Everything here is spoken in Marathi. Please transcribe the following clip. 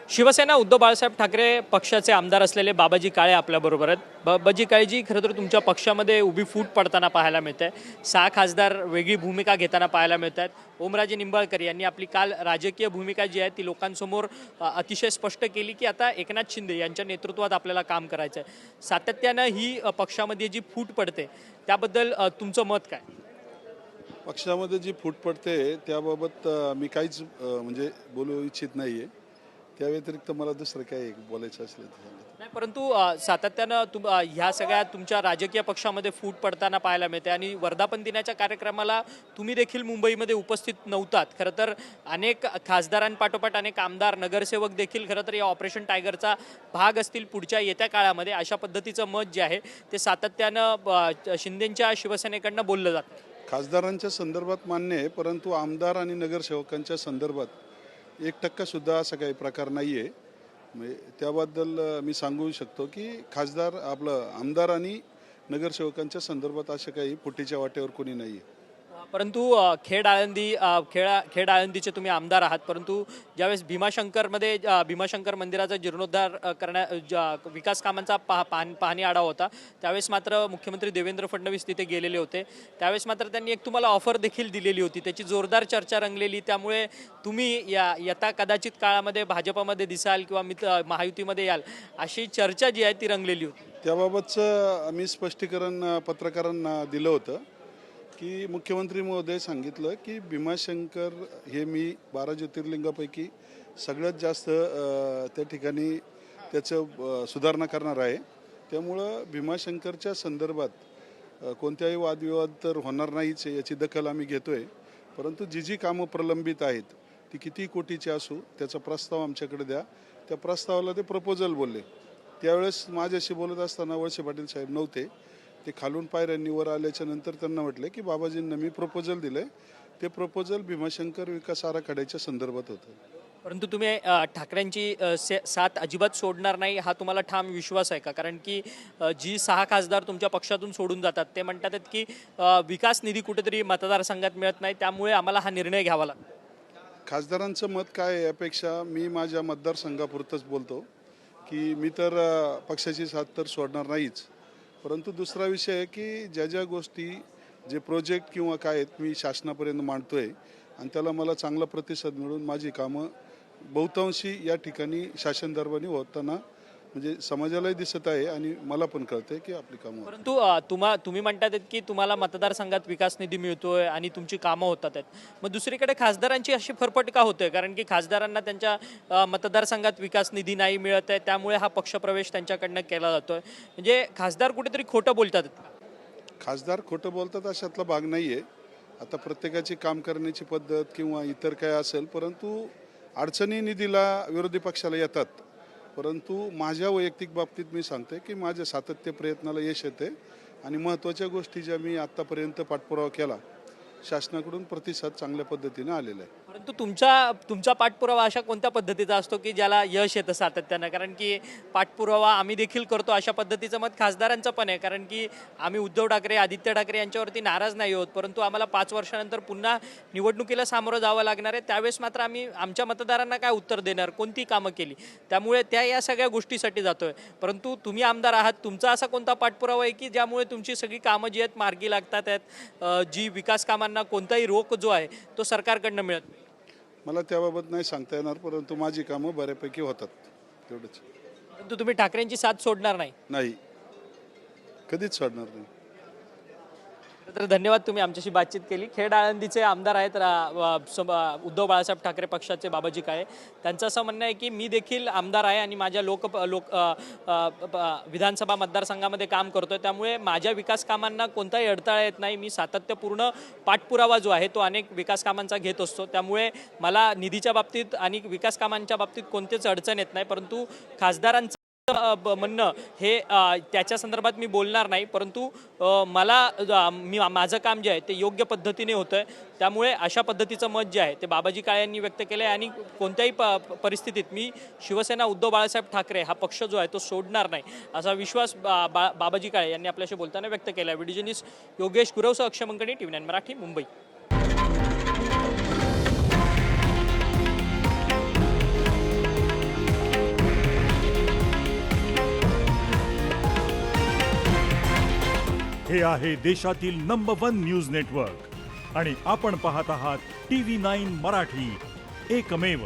शिवसेना उद्धव बाळासाहेब ठाकरे पक्षाचे आमदार असलेले बाबाजी काळे आपल्याबरोबर आहेत. बाबाजी काळेजी, खरं तर तुमच्या पक्षामध्ये उभी फूट पडताना पाहायला मिळते. 6 खासदार वेगळी भूमिका घेताना पाहायला मिळत आहेत. ओमराजे निंबाळकर यांनी आपली काल राजकीय भूमिका जी आहे ती लोकांसमोर अतिशय स्पष्ट केली की आता एकनाथ शिंदे यांच्या नेतृत्वात आपल्याला काम करायचं आहे. सातत्यानं ही पक्षामध्ये जी फूट पडते त्याबद्दल तुमचं मत काय? पक्षामध्ये जी फूट पडते त्याबाबत मी काहीच म्हणजे बोलू इच्छित नाही आहे. त्या व्यतिरिक्त मला दुसरं काही बोलायचं असलं तर नाही, परंतु सातत्यानं ह्या सगळ्या तुमच्या राजकीय पक्षामध्ये फूट पडताना पाहायला मिळते आणि वर्धापन दिनाच्या कार्यक्रमाला तुम्ही देखील मुंबईमध्ये उपस्थित नव्हतात. खरं तर अनेक खासदारांपाठोपाठ अनेक आमदार नगरसेवक देखील खरं तर या ऑपरेशन टायगरचा भाग असतील पुढच्या येत्या काळामध्ये, अशा पद्धतीचं मत जे आहे ते सातत्यानं शिंदेंच्या शिवसेनेकडनं बोललं जातं. खासदारांच्या संदर्भात मान्य आहे, परंतु आमदार आणि नगरसेवकांच्या संदर्भात 1% सुद्धा असा काही प्रकार नाही आहे. म्हणजे त्याबद्दल मी सांगू शकतो की आपलं आमदार आणि नगरसेवकांच्या संदर्भात अशा काही फुटीच्या वाटेवर कोणी नाही आहे. परंतु खेड आळंदीचे तुम्ही आमदार आहात, परंतु ज्यावेळेस भीमाशंकर मंदिराचा जीर्णोद्धार विकास कामांचा पाहणी आढावा होता, त्यावेळेस मात्र मुख्यमंत्री देवेंद्र फडणवीस तिथे गेलेले होते. त्यावेळेस मात्र त्यांनी एक तुम्हाला ऑफर देखील दिलेली होती, त्याची जोरदार चर्चा रंगलेली. त्यामुळे तुम्ही येता कदाचित काळामध्ये भाजपमध्ये दिसाल किंवा महायुतीमध्ये याल अशी चर्चा जी आहे ती रंगलेली होती. त्याबाबतचं आम्ही स्पष्टीकरण पत्रकारांना दिलं होतं की मुख्यमंत्री महोदय सांगितलं की भीमाशंकर हे मी 12 ज्योतिर्लिंगापैकी सगळ्यात जास्त त्या ठिकाणी त्याचं सुधारणा करणार आहे. त्यामुळं भीमाशंकरच्या संदर्भात कोणत्याही वादविवाद तर होणार नाहीच याची दखल आम्ही घेतो आहे. परंतु जी कामं प्रलंबित आहेत ती किती कोटीची असू त्याचा प्रस्ताव आमच्याकडे द्या. त्या प्रस्तावाला ते प्रपोजल बोलले. त्यावेळेस माझ्याशी बोलत असताना वळसे पाटील साहेब नव्हते. ते खालून पायऱ्यांनी वर आल्याच्या नंतर त्यांना म्हटले की बाबाजींना मी प्रपोजल दिलं आहे. ते प्रपोजल भीमाशंकर विकास आराखड्याच्या संदर्भात होतं. परंतु तुम्ही ठाकरेंची साथ अजिबात सोडणार नाही हा तुम्हाला ठाम विश्वास आहे का? कारण की जी 6 खासदार तुमच्या पक्षातून सोडून जातात ते म्हणतात की विकास निधी कुठेतरी मतदारसंघात मिळत नाही, त्यामुळे आम्हाला हा निर्णय घ्यावा लागतो. खासदारांचं मत काय आहे यापेक्षा मी माझ्या मतदारसंघापुरतंच बोलतो की मी तर पक्षाची साथ तर सोडणार नाहीच. परंतु दुसरा विषय आहे की ज्या गोष्टी जे प्रोजेक्ट किंवा काय आहेत मी शासनापर्यंत मांडतोय आणि त्याला मला चांगला प्रतिसाद मिळून माझी कामं बहुतांशी या ठिकाणी शासन दरबारी होताना म्हणजे समाजालाही दिसत आहे आणि मला पण कळतंय की आपली कामं. परंतु तुम्ही म्हणतात की तुम्हाला मतदारसंघात विकास निधी मिळतोय आणि तुमची कामं होतात आहेत, मग दुसरीकडे खासदारांची अशी फरफट का होते? कारण की खासदारांना त्यांच्या मतदारसंघात विकास निधी नाही मिळत आहे, त्यामुळे हा पक्षप्रवेश त्यांच्याकडनं केला जातोय. म्हणजे खासदार कुठेतरी खोटं बोलतात. खासदार खोटं बोलतात अशातला भाग नाही आहे. आता प्रत्येकाची काम करण्याची पद्धत किंवा इतर काय असेल, परंतु अडचणी निधीला विरोधी पक्षाला येतात. परंतु माझ्या वैयक्तिक बाबतीत मी सांगते की माझ्या सातत्य प्रयत्नाला यश येते आणि महत्त्वाच्या गोष्टी ज्या मी आत्तापर्यंत पाठपुरावा केला शासनाकडून प्रतिसाद चांगल्या पद्धतीने आलेला आहे. परंतु तुमचा पाठपुरावा अशा कोणत्या पद्धतीचा असतो की ज्याला यश येतं सातत्यानं? कारण की पाठपुरावा आम्ही देखील करतो अशा पद्धतीचं मत खासदारांचं पण आहे. कारण की आम्ही उद्धव ठाकरे, आदित्य ठाकरे यांच्यावरती नाराज नाही होत, परंतु आम्हाला 5 वर्षानंतर पुन्हा निवडणुकीला सामोरं जावं लागणार आहे. त्यावेळेस मात्र आम्ही आमच्या मतदारांना काय उत्तर देणार, कोणती कामं केली, त्यामुळे या सगळ्या गोष्टीसाठी जातोय. परंतु तुम्ही आमदार आहात, तुमचा असा कोणता पाठपुरावा आहे की ज्यामुळे तुमची सगळी कामं जी आहेत मार्गी लागतात आहेत, जी विकास कामांना कोणताही रोख जो आहे तो सरकारकडनं मिळत नाही? मला त्याबाबत नाही सांगता येणार, परंतु माझी कामं बऱ्यापैकी होतात, तेवढंच. परंतु तुम्ही ठाकरेंची साथ सोडणार नाही? नाही, कधीच सोडणार नाही. तर धन्यवाद, तुम्ही आमच्याशी बातचीत केली. खेड आळंदीचे आमदार आहेत उद्धव बाळासाहेब ठाकरे पक्षाचे बाबाजी काळे. त्यांचं असं म्हणणं आहे की मी देखील आमदार आहे आणि माझ्या विधानसभा मतदारसंघामध्ये काम करतोय, त्यामुळे माझ्या विकास कामांना कोणताही अडथळा येत नाही. मी सातत्यपूर्ण पाठपुरावा जो आहे तो अनेक विकास कामांचा घेत असतो, त्यामुळे मला निधीच्या बाबतीत आणि विकास कामांच्या बाबतीत कोणतेच अडचण येत नाही. परंतु खासदारांचं म्हणणं हे त्याच्या संदर्भात मी बोलणार नाही, परंतु माझं काम जे आहे ते योग्य पद्धतीने होतंय, त्यामुळे अशा पद्धतीचं मत जे आहे ते बाबाजी काळे यांनी व्यक्त केलं आहे. आणि कोणत्याही परिस्थितीत मी शिवसेना उद्धव बाळासाहेब ठाकरे हा पक्ष जो आहे तो सोडणार नाही असा विश्वास बाबाजी काळे यांनी आपल्याशी बोलताना व्यक्त केला आहे. व्हिडिओ जर्नलिस्ट योगेश गुरवसह अक्षय मंकणी, TV9 मराठी, मुंबई. हे आहे देशातील नंबर 1 न्यूज नेटवर्क आणि आपण पाहत आहात TV9 मराठी, एकमेव.